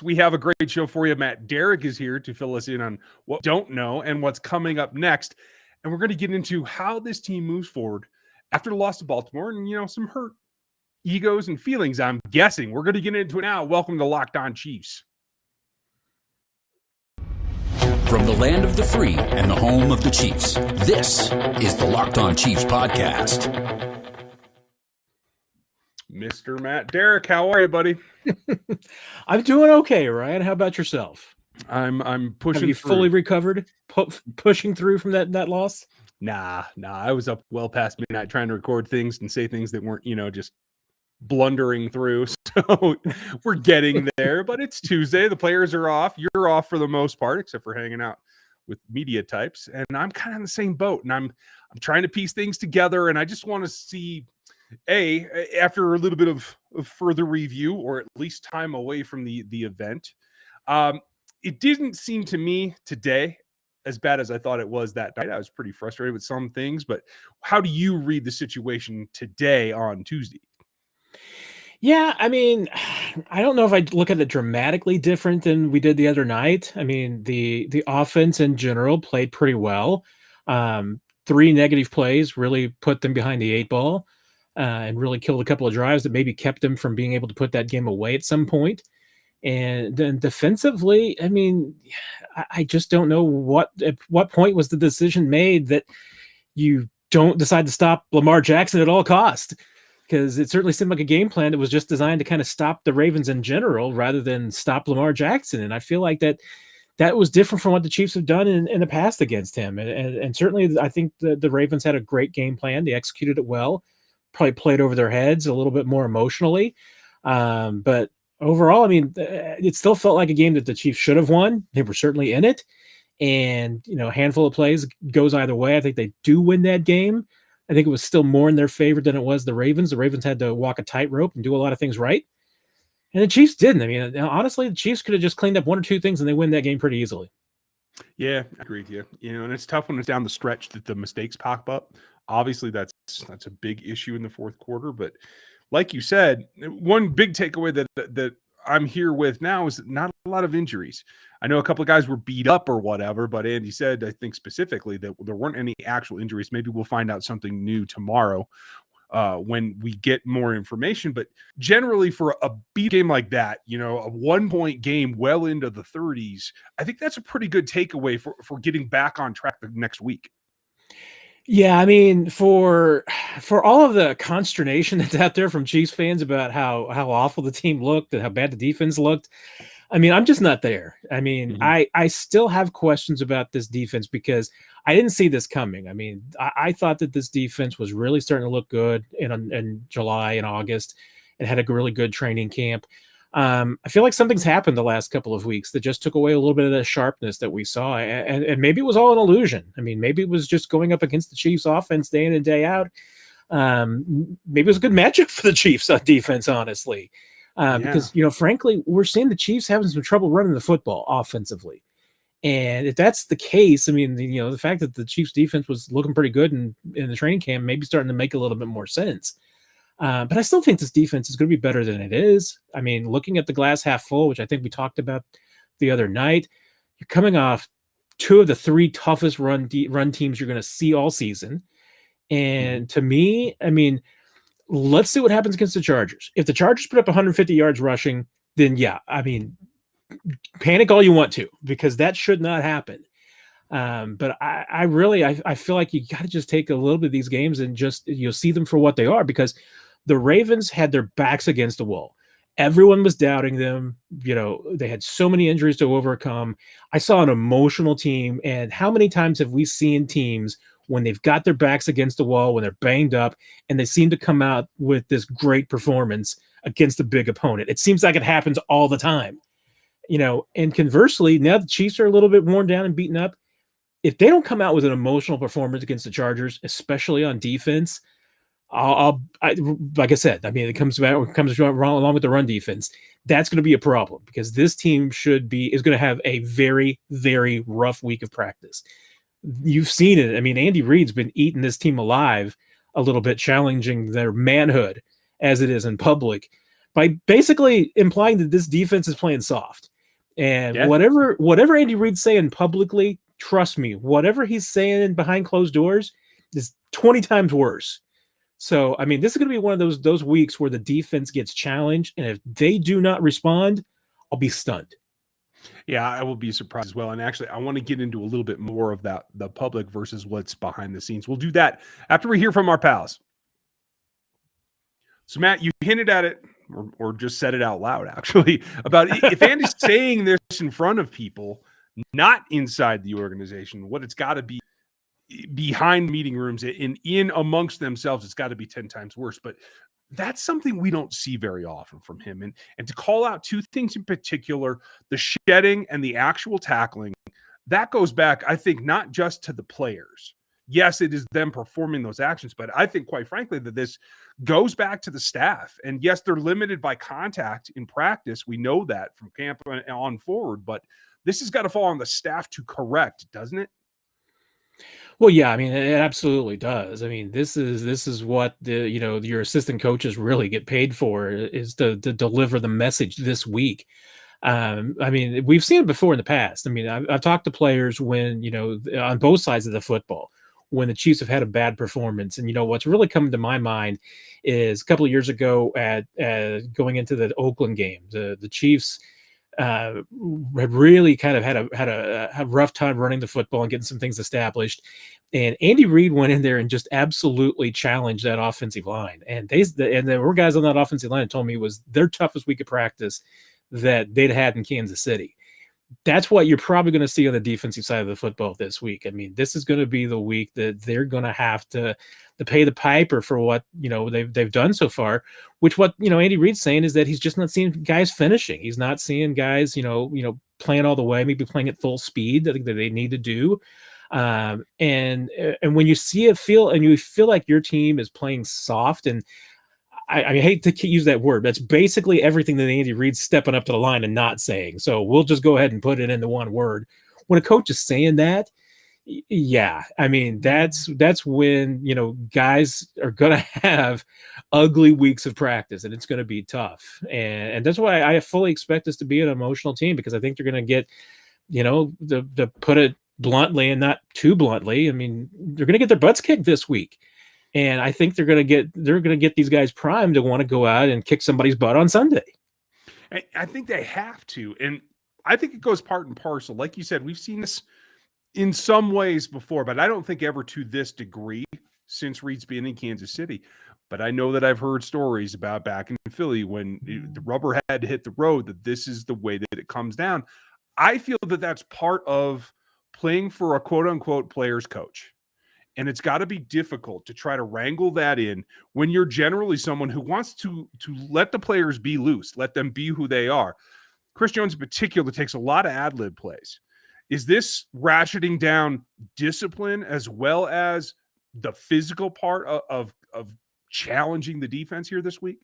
We have a great show for you. Matt Derrick is here to fill us in on what we don't know and what's coming up next. And we're going to get into how this team moves forward after the loss to Baltimore and, some hurt egos and feelings, I'm guessing. We're going to get into it now. Welcome to Locked On Chiefs. From the land of the free and the home of the Chiefs, this is the Locked On Chiefs podcast. Mr. Matt Derrick, how are you, buddy? I'm doing okay, Ryan. How about yourself? I'm pushing. Have you through. fully recovered? Pushing through from that loss? Nah. I was up well past midnight trying to record things and say things that weren't, just blundering through. So we're getting there, but it's Tuesday. The players are off. You're off for the most part, except for hanging out with media types. And I'm kind of in the same boat. And I'm trying to piece things together. And I just want to see, after a little bit of further review, or at least time away from the event, it didn't seem to me today as bad as I thought it was that night. I was pretty frustrated with some things, but how do you read the situation today on Tuesday? Yeah, I mean, I don't know if I'd look at it dramatically different than we did the other night. I mean, the offense in general played pretty well. 3 negative plays really put them behind the 8 ball. And really killed a couple of drives that maybe kept them from being able to put that game away at some point. And then defensively, I mean, I just don't know at what point was the decision made that you don't decide to stop Lamar Jackson at all costs, because it certainly seemed like a game plan that was just designed to kind of stop the Ravens in general rather than stop Lamar Jackson. And I feel like that was different from what the Chiefs have done in the past against him. And certainly I think the Ravens had a great game plan. They executed it well. Probably played over their heads a little bit more emotionally. But overall, I mean, it still felt like a game that the Chiefs should have won. They were certainly in it. And, a handful of plays goes either way. I think they do win that game. I think it was still more in their favor than it was the Ravens. The Ravens had to walk a tightrope and do a lot of things right. And the Chiefs didn't. I mean, honestly, the Chiefs could have just cleaned up 1 or 2 things and they win that game pretty easily. Yeah, I agree with you. And it's tough when it's down the stretch that the mistakes pop up. Obviously, that's a big issue in the fourth quarter. But like you said, one big takeaway that I'm here with now is not a lot of injuries. I know a couple of guys were beat up or whatever, but Andy said, I think specifically, that there weren't any actual injuries. Maybe we'll find out something new tomorrow when we get more information. But generally for a beat game like that, a 1-point game well into the 30s, I think that's a pretty good takeaway for getting back on track the next week. Yeah, I mean, for all of the consternation that's out there from Chiefs fans about how awful the team looked and how bad the defense looked, I mean, I'm just not there. I mean, I still have questions about this defense because I didn't see this coming. I mean, I thought that this defense was really starting to look good in July and August and had a really good training camp. I feel like something's happened the last couple of weeks that just took away a little bit of the sharpness that we saw. And maybe it was all an illusion. I mean, maybe it was just going up against the Chiefs offense day in and day out. Maybe it was a good matchup for the Chiefs on defense, honestly. Because, frankly, we're seeing the Chiefs having some trouble running the football offensively. And if that's the case, I mean, the fact that the Chiefs defense was looking pretty good in the training camp, maybe starting to make a little bit more sense. But I still think this defense is going to be better than it is. I mean, looking at the glass half full, which I think we talked about the other night, you're coming off 2 of the 3 toughest run teams you're going to see all season. And to me, I mean, let's see what happens against the Chargers. If the Chargers put up 150 yards rushing, then yeah, I mean, panic all you want to, because that should not happen. But I feel like you got to just take a little bit of these games and just, you'll see them for what they are, because the Ravens had their backs against the wall. Everyone was doubting them. They had so many injuries to overcome. I saw an emotional team. And how many times have we seen teams when they've got their backs against the wall, when they're banged up, and they seem to come out with this great performance against a big opponent? It seems like it happens all the time. And conversely, now the Chiefs are a little bit worn down and beaten up. If they don't come out with an emotional performance against the Chargers, especially on defense, like I said, I mean, it comes along with the run defense. That's going to be a problem, because this team is going to have a very, very rough week of practice. You've seen it. I mean, Andy Reid's been eating this team alive a little bit, challenging their manhood as it is in public. by basically implying that this defense is playing soft. And Yeah. whatever Andy Reid's saying publicly, trust me, whatever he's saying behind closed doors is 20 times worse. So, I mean, this is going to be one of those weeks where the defense gets challenged, and if they do not respond, I'll be stunned. Yeah, I will be surprised as well. And actually, I want to get into a little bit more of that, the public versus what's behind the scenes. We'll do that after we hear from our pals. So, Matt, you hinted at it, or just said it out loud, actually, about if Andy's saying this in front of people, not inside the organization, what it's got to be behind meeting rooms in amongst themselves, it's got to be 10 times worse. But that's something we don't see very often from him. And to call out two things in particular, the shedding and the actual tackling, that goes back, I think, not just to the players. Yes, it is them performing those actions, but I think, quite frankly, that this goes back to the staff. And yes, they're limited by contact in practice. We know that from camp on forward, but this has got to fall on the staff to correct, doesn't it? Well, yeah, I mean, it absolutely does. I mean, this is what your assistant coaches really get paid for, is to deliver the message this week. I mean, we've seen it before in the past. I mean, I've talked to players when, on both sides of the football, when the Chiefs have had a bad performance. And, what's really come to my mind is a couple of years ago at going into the Oakland game, the Chiefs had really kind of had a rough time running the football and getting some things established. And Andy Reid went in there and just absolutely challenged that offensive line. And there were guys on that offensive line that told me it was their toughest week of practice that they'd had in Kansas City. That's what you're probably going to see on the defensive side of the football this week. I mean, this is going to be the week that they're going to have to pay the piper for what, they've done so far, which what, Andy Reid's saying is that he's just not seeing guys finishing. He's not seeing guys, playing all the way, maybe playing at full speed that they need to do. And when you you feel like your team is playing soft, and I hate to use that word. That's basically everything that Andy Reid's stepping up to the line and not saying. So we'll just go ahead and put it into one word. When a coach is saying that, yeah, I mean, that's when, guys are going to have ugly weeks of practice, and it's going to be tough. And that's why I fully expect this to be an emotional team, because I think they're going to get, to put it bluntly and not too bluntly, I mean, they're going to get their butts kicked this week. And I think they're going to get these guys primed to want to go out and kick somebody's butt on Sunday. I think they have to. And I think it goes part and parcel. Like you said, we've seen this in some ways before, but I don't think ever to this degree since Reid's been in Kansas City. But I know that I've heard stories about back in Philly when the rubber had to hit the road, that this is the way that it comes down. I feel that that's part of playing for a quote-unquote player's coach. And it's got to be difficult to try to wrangle that in when you're generally someone who wants to let the players be loose, let them be who they are. Chris Jones in particular takes a lot of ad-lib plays. Is this ratcheting down discipline as well as the physical part of challenging the defense here this week?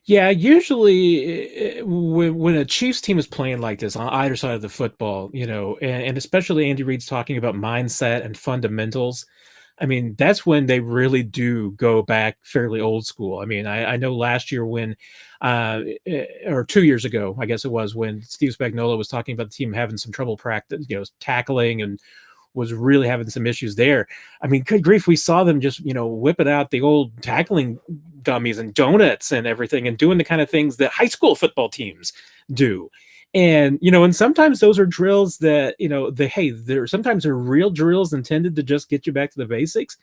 Yeah, usually when a Chiefs team is playing like this on either side of the football, and especially Andy Reid's talking about mindset and fundamentals, I mean, that's when they really do go back fairly old school. I mean, I know last year when, or 2 years ago, I guess it was, when Steve Spagnuolo was talking about the team having some trouble practice, tackling, and was really having some issues there. I mean, good grief, we saw them just, whipping out the old tackling dummies and donuts and everything, and doing the kind of things that high school football teams do. And, and sometimes those are drills that, sometimes they're real drills intended to just get you back to the basics.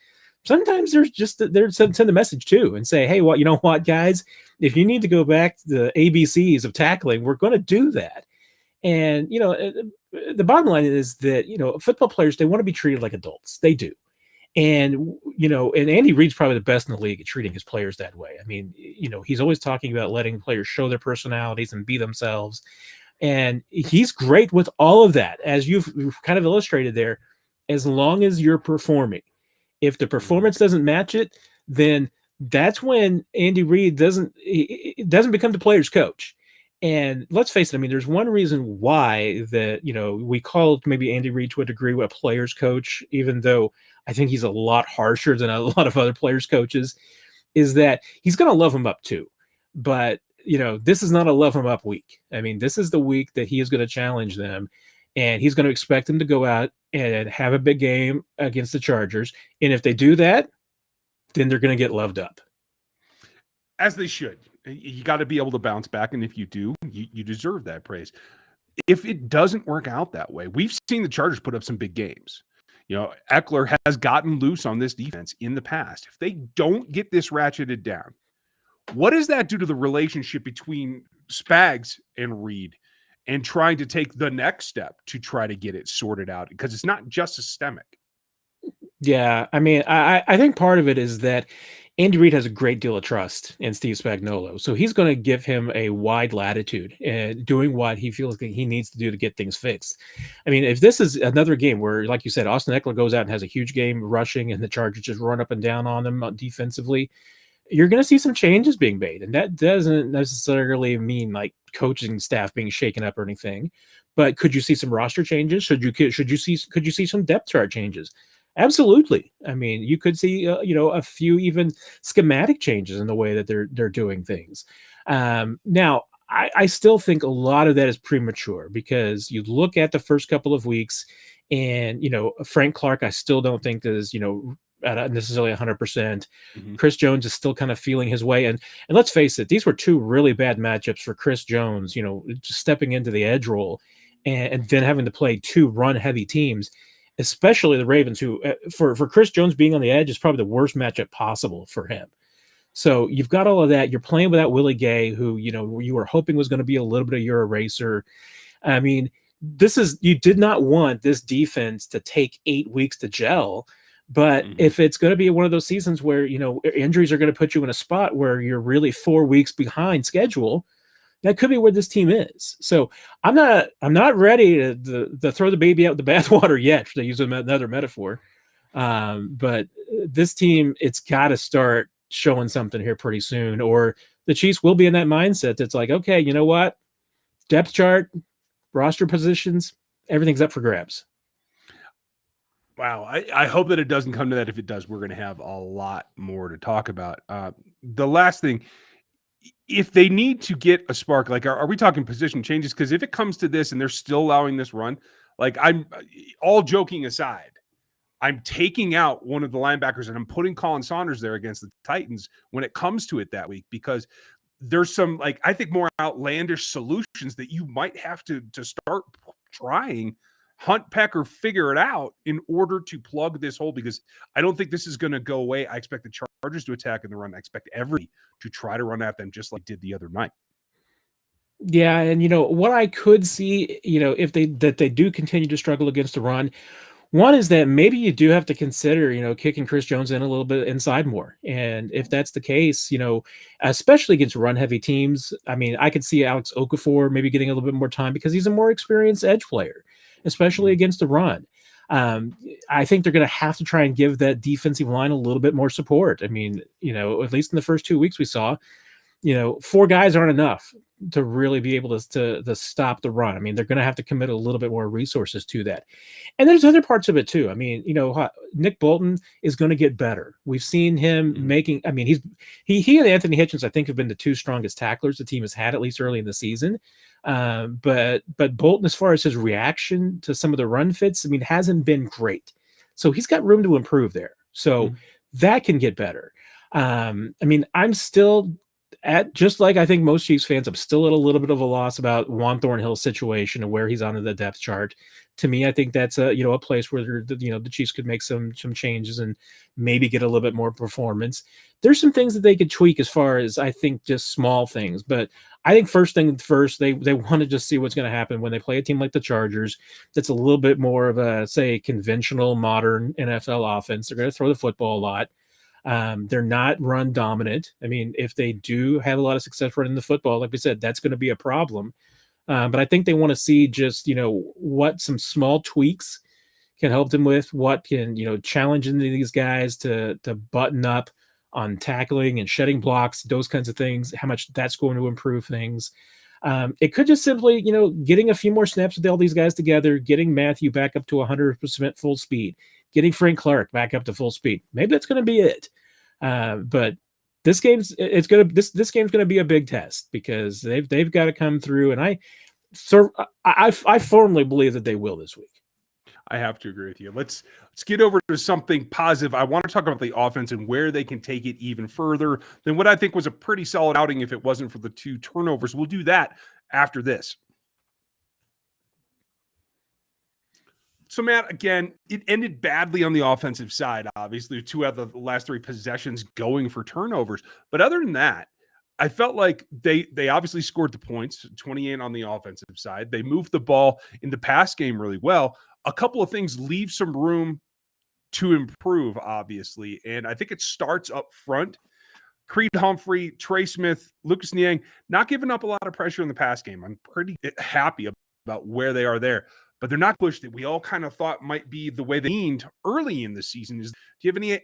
Sometimes they're send a message too and say, hey, well, you know what, guys, if you need to go back to the ABCs of tackling, we're going to do that. And, the bottom line is that, football players, they want to be treated like adults. They do. And, and Andy Reid's probably the best in the league at treating his players that way. I mean, he's always talking about letting players show their personalities and be themselves. And he's great with all of that, as you've kind of illustrated there, as long as you're performing. If the performance doesn't match it, then that's when Andy Reid doesn't become the player's coach. And let's face it, I mean, there's one reason why that, we call maybe Andy Reid to a degree a player's coach, even though I think he's a lot harsher than a lot of other players' coaches, is that he's going to love them up too. but this is not a love him up week. I mean, this is the week that he is going to challenge them, and he's going to expect them to go out and have a big game against the Chargers. And if they do that, then they're going to get loved up. As they should. You got to be able to bounce back, and if you do, you deserve that praise. If it doesn't work out that way, we've seen the Chargers put up some big games. Eckler has gotten loose on this defense in the past. If they don't get this ratcheted down, what does that do to the relationship between Spags and Reed and trying to take the next step to try to get it sorted out? Because it's not just systemic. Yeah, I mean, I think part of it is that Andy Reid has a great deal of trust in Steve Spagnuolo, so he's going to give him a wide latitude in doing what he feels like he needs to do to get things fixed. I mean, if this is another game where, like you said, Austin Eckler goes out and has a huge game rushing and the Chargers just run up and down on them defensively, you're going to see some changes being made, and that doesn't necessarily mean like coaching staff being shaken up or anything. But could you see some roster changes? Could you see some depth chart changes? Absolutely. I mean, you could see a few even schematic changes in the way that they're doing things. Now, I still think a lot of that is premature because you look at the first couple of weeks, and Frank Clark, I still don't think is at necessarily 100%. Mm-hmm. Chris Jones is still kind of feeling his way, and let's face it, these were two really bad matchups for Chris Jones. Just stepping into the edge role, and then having to play two run-heavy teams. Especially the Ravens, who for Chris Jones being on the edge is probably the worst matchup possible for him. So you've got all of that. You're playing without Willie Gay, who you were hoping was going to be a little bit of your eraser. I mean, you did not want this defense to take 8 weeks to gel. But if it's going to be one of those seasons where injuries are going to put you in a spot where you're really 4 weeks behind schedule, that could be where this team is. So I'm not ready to throw the baby out with the bathwater yet, to use another metaphor. But this team, it's got to start showing something here pretty soon, or the Chiefs will be in that mindset that's like, okay, you know what? Depth chart, roster positions, everything's up for grabs. Wow. I hope that it doesn't come to that. If it does, we're going to have a lot more to talk about. The last thing, if they need to get a spark, like, are we talking position changes? Because if it comes to this and they're still allowing this run, like, I'm all joking aside, I'm taking out one of the linebackers and I'm putting Colin Saunders there against the Titans when it comes to it that week, because there's some, like, I think more outlandish solutions that you might have to start trying, hunt, peck, or figure it out in order to plug this hole, because I don't think this is going to go away. I expect the Chargers to attack in the run. I expect everybody to try to run at them just like did the other night. Yeah, and what I could see, if they do continue to struggle against the run, one is that maybe you do have to consider, kicking Chris Jones in a little bit inside more. And if that's the case, especially against run-heavy teams, I mean, I could see Alex Okafor maybe getting a little bit more time because he's a more experienced edge player, especially against the run. I think they're going to have to try and give that defensive line a little bit more support. I mean, at least in the first 2 weeks we saw, 4 guys aren't enough to really be able to stop the run. I mean, they're going to have to commit a little bit more resources to that. And there's other parts of it too. I mean, Nick Bolton is going to get better. We've seen him making, I mean, he and Anthony Hitchens, I think, have been the 2 strongest tacklers the team has had, at least early in the season. But Bolton, as far as his reaction to some of the run fits, I mean, hasn't been great. So he's got room to improve there. So that can get better. I mean, I'm still just like I think most Chiefs fans, I'm still at a little bit of a loss about Juan Thornhill's situation and where he's on the depth chart. To me, I think that's a place where the Chiefs could make some changes and maybe get a little bit more performance. There's some things that they could tweak as far as, I think, just small things. But I think first thing first, they want to just see what's going to happen when they play a team like the Chargers that's a little bit more of a, say, conventional, modern NFL offense. They're going to throw the football a lot. They're not run dominant. I mean, if they do have a lot of success running the football, like we said, that's going to be a problem. But I think they want to see just, what some small tweaks can help them with, what can, challenge these guys to button up on tackling and shedding blocks, those kinds of things, how much that's going to improve things. It could just simply, getting a few more snaps with all these guys together, getting Matthew back up to 100% full speed, getting Frank Clark back up to full speed. Maybe that's going to be it. But this game's gonna be a big test because they've got to come through, and I firmly believe that they will this week. I have to agree with you. Let's get over to something positive. I want to talk about the offense and where they can take it even further than what I think was a pretty solid outing if it wasn't for the 2 turnovers. We'll do that after this. So, Matt, again, it ended badly on the offensive side, obviously. 2 out of the last 3 possessions going for turnovers. But other than that, I felt like they obviously scored the points, 28 on the offensive side. They moved the ball in the pass game really well. A couple of things leave some room to improve, obviously. And I think it starts up front. Creed Humphrey, Trey Smith, Lucas Niang, not giving up a lot of pressure in the pass game. I'm pretty happy about where they are there. But they're not pushed that we all kind of thought might be the way they leaned early in the season. Do you have any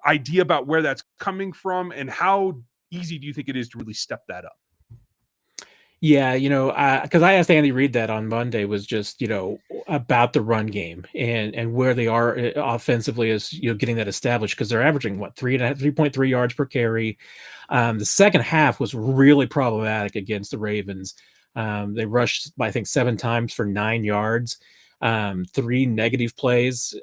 idea about where that's coming from and how easy do you think it is to really step that up? Yeah, because I asked Andy Reid that on Monday, was just, about the run game and where they are offensively as, getting that established, because they're averaging 3.3 yards per carry. The second half was really problematic against the Ravens. They rushed, I think, 7 times for 9 yards, 3 negative plays.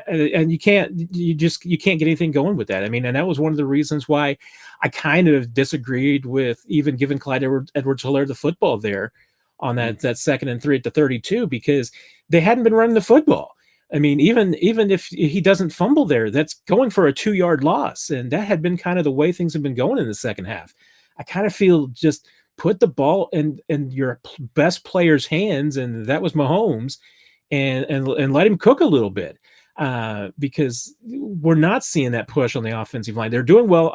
And you can't get anything going with that. I mean, and that was one of the reasons why I kind of disagreed with even giving Clyde Edwards-Helaire the football there on that 2nd and 3 at the 32, because they hadn't been running the football. I mean, even if he doesn't fumble there, that's going for a 2-yard loss. And that had been kind of the way things have been going in the second half. I kind of feel just put the ball in your best player's hands, and that was Mahomes, and let him cook a little bit. Because we're not seeing that push on the offensive line. They're doing well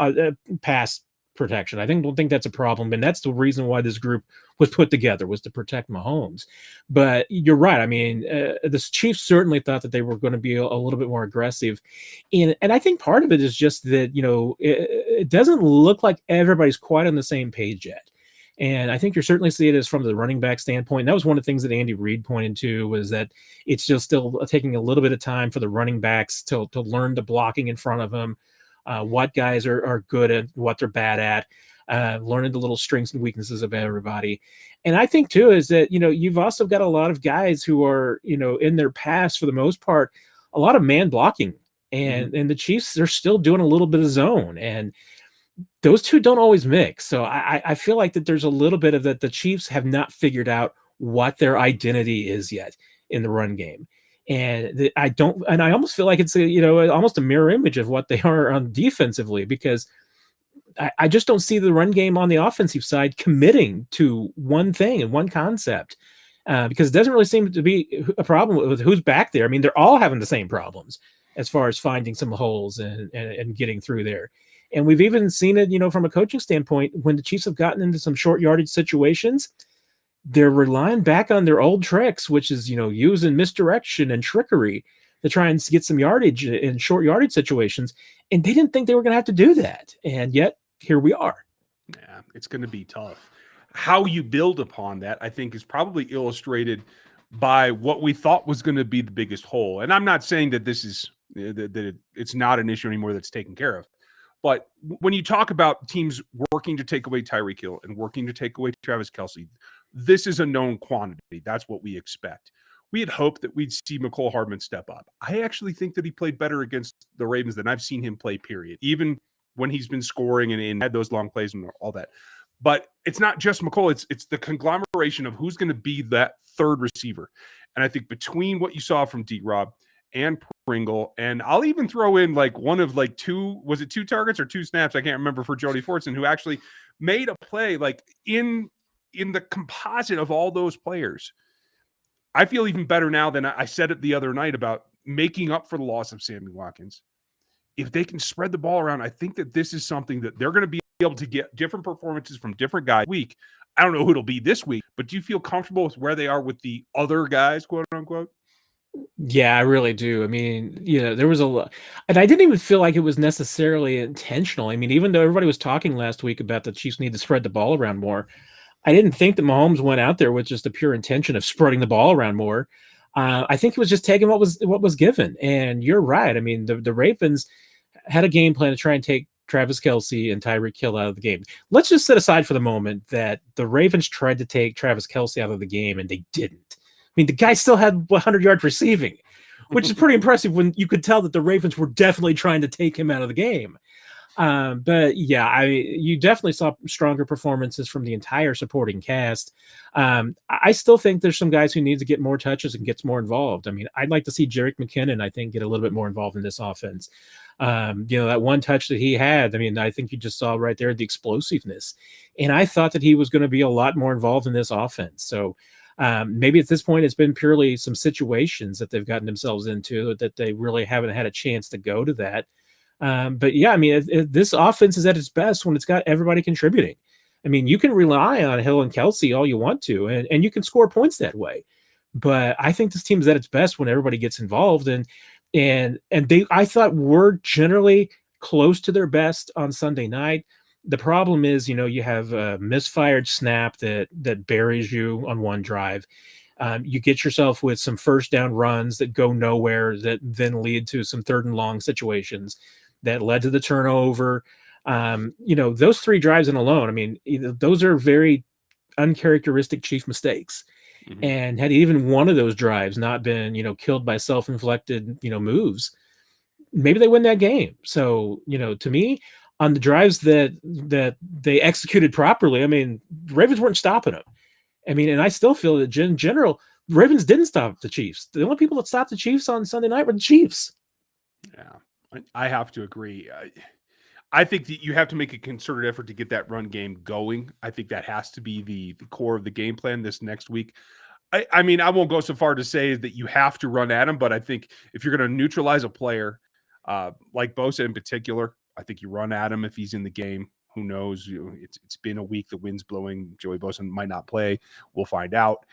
pass protection. I don't think that's a problem, and that's the reason why this group was put together, was to protect Mahomes. But you're right. I mean, the Chiefs certainly thought that they were going to be a little bit more aggressive, and I think part of it is just that it doesn't look like everybody's quite on the same page yet. And I think you're certainly seeing it from the running back standpoint. That was one of the things that Andy Reid pointed to, was that it's just still taking a little bit of time for the running backs to learn the blocking in front of them, what guys are good at, what they're bad at, learning the little strengths and weaknesses of everybody. And I think, too, is that, you've also got a lot of guys who are, in their past, for the most part, a lot of man blocking. And the Chiefs, they're still doing a little bit of zone. And those two don't always mix. So I feel like that there's a little bit of that. The Chiefs have not figured out what their identity is yet in the run game. And I almost feel like it's almost a mirror image of what they are on defensively, because I just don't see the run game on the offensive side committing to one thing and one concept, because it doesn't really seem to be a problem with who's back there. I mean, they're all having the same problems as far as finding some holes and getting through there. And we've even seen it, from a coaching standpoint, when the Chiefs have gotten into some short yardage situations, they're relying back on their old tricks, which is, using misdirection and trickery to try and get some yardage in short yardage situations. And they didn't think they were going to have to do that. And yet here we are. Yeah, it's going to be tough. How you build upon that, I think, is probably illustrated by what we thought was going to be the biggest hole. And I'm not saying that this is that it's not an issue anymore that's taken care of. But when you talk about teams working to take away Tyreek Hill and working to take away Travis Kelce, this is a known quantity. That's what we expect. We had hoped that we'd see McCole Hardman step up. I actually think that he played better against the Ravens than I've seen him play, period, even when he's been scoring and had those long plays and all that. But it's not just McCole. It's the conglomeration of who's going to be that third receiver. And I think between what you saw from D-Rob and Pringle, and I'll even throw in one of 2 targets or 2 snaps, I can't remember, for Jody Fortson, who actually made a play in the composite of all those players. I feel even better now than I said it the other night about making up for the loss of Sammy Watkins. If they can spread the ball around, I think that this is something that they're going to be able to get different performances from different guys week. I don't know who it'll be this week, but do you feel comfortable with where they are with the other guys, quote unquote? Yeah, I really do. I mean, there was a lot, and I didn't even feel like it was necessarily intentional. I mean, even though everybody was talking last week about the Chiefs need to spread the ball around more, I didn't think that Mahomes went out there with just the pure intention of spreading the ball around more. I think he was just taking what was given. And you're right. I mean, the Ravens had a game plan to try and take Travis Kelce and Tyreek Hill out of the game. Let's just set aside for the moment that the Ravens tried to take Travis Kelce out of the game and they didn't. I mean, the guy still had 100 yards receiving, which is pretty impressive when you could tell that the Ravens were definitely trying to take him out of the game. But yeah, you definitely saw stronger performances from the entire supporting cast. I still think there's some guys who need to get more touches and gets more involved. I mean, I'd like to see Derrick McKinnon, I think, get a little bit more involved in this offense. That one touch that he had, I mean, I think you just saw right there the explosiveness. And I thought that he was going to be a lot more involved in this offense. So maybe at this point, it's been purely some situations that they've gotten themselves into that they really haven't had a chance to go to that. But yeah, I mean, this offense is at its best when it's got everybody contributing. I mean, you can rely on Hill and Kelce all you want to, and you can score points that way. But I think this team is at its best when everybody gets involved, and they, I thought, were generally close to their best on Sunday night. The problem is, you have a misfired snap that buries you on one drive. You get yourself with some first down runs that go nowhere that then lead to some third and long situations that led to the turnover. Those 3 drives in alone, I mean, those are very uncharacteristic Chief mistakes. Mm-hmm. And had even one of those drives not been, killed by self-inflicted, moves, maybe they win that game. So, to me, on the drives that they executed properly, I mean, the Ravens weren't stopping them. I mean, and I still feel that in general, the Ravens didn't stop the Chiefs. The only people that stopped the Chiefs on Sunday night were the Chiefs. Yeah, I have to agree. I think that you have to make a concerted effort to get that run game going. I think that has to be the core of the game plan this next week. I mean, I won't go so far to say that you have to run at him, but I think if you're going to neutralize a player like Bosa in particular, I think you run at him if he's in the game. Who knows? It's been a week. The wind's blowing. Joey Bosa might not play. We'll find out.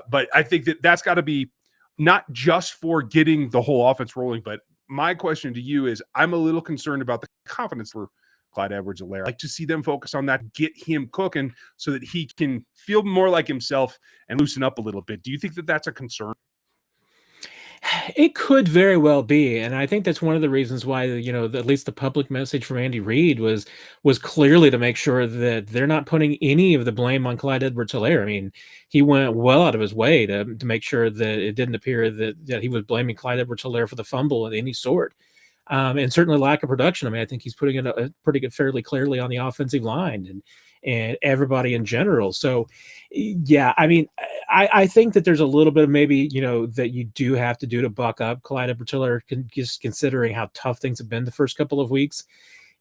But I think that's got to be not just for getting the whole offense rolling. But my question to you is, I'm a little concerned about the confidence for Clyde Edwards-Helaire. I'd like to see them focus on that, get him cooking so that he can feel more like himself and loosen up a little bit. Do you think that that's a concern? It could very well be, and I think that's one of the reasons why at least the public message from Andy Reid was clearly to make sure that they're not putting any of the blame on Clyde Edwards-Helaire. I mean, he went well out of his way to make sure that it didn't appear that he was blaming Clyde Edwards-Helaire for the fumble of any sort, and certainly lack of production. I mean, I think he's putting it a pretty good, fairly clearly on the offensive line and everybody in general. So, yeah, I mean, I think that there's a little bit of maybe, that you do have to do to buck up Clyde Edwards-Helaire, just considering how tough things have been the first couple of weeks.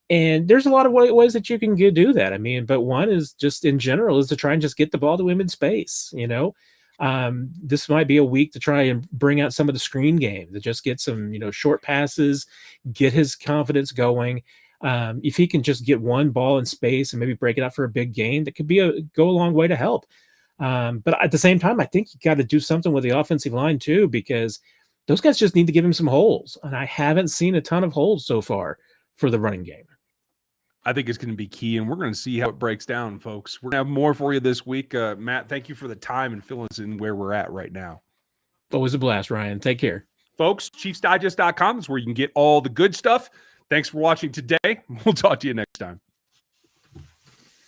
And there's a lot of ways that you can do that. I mean, but one is just in general is to try and just get the ball to him in space, This might be a week to try and bring out some of the screen game, to just get some, short passes, get his confidence going. If he can just get one ball in space and maybe break it out for a big gain, that could go a long way to help. But at the same time, I think you got to do something with the offensive line too, because those guys just need to give him some holes. And I haven't seen a ton of holes so far for the running game. I think it's going to be key, and we're going to see how it breaks down, folks. We're going to have more for you this week. Matt, thank you for the time and filling us in where we're at right now. Always a blast, Ryan. Take care. Folks, ChiefsDigest.com is where you can get all the good stuff. Thanks for watching today. We'll talk to you next time.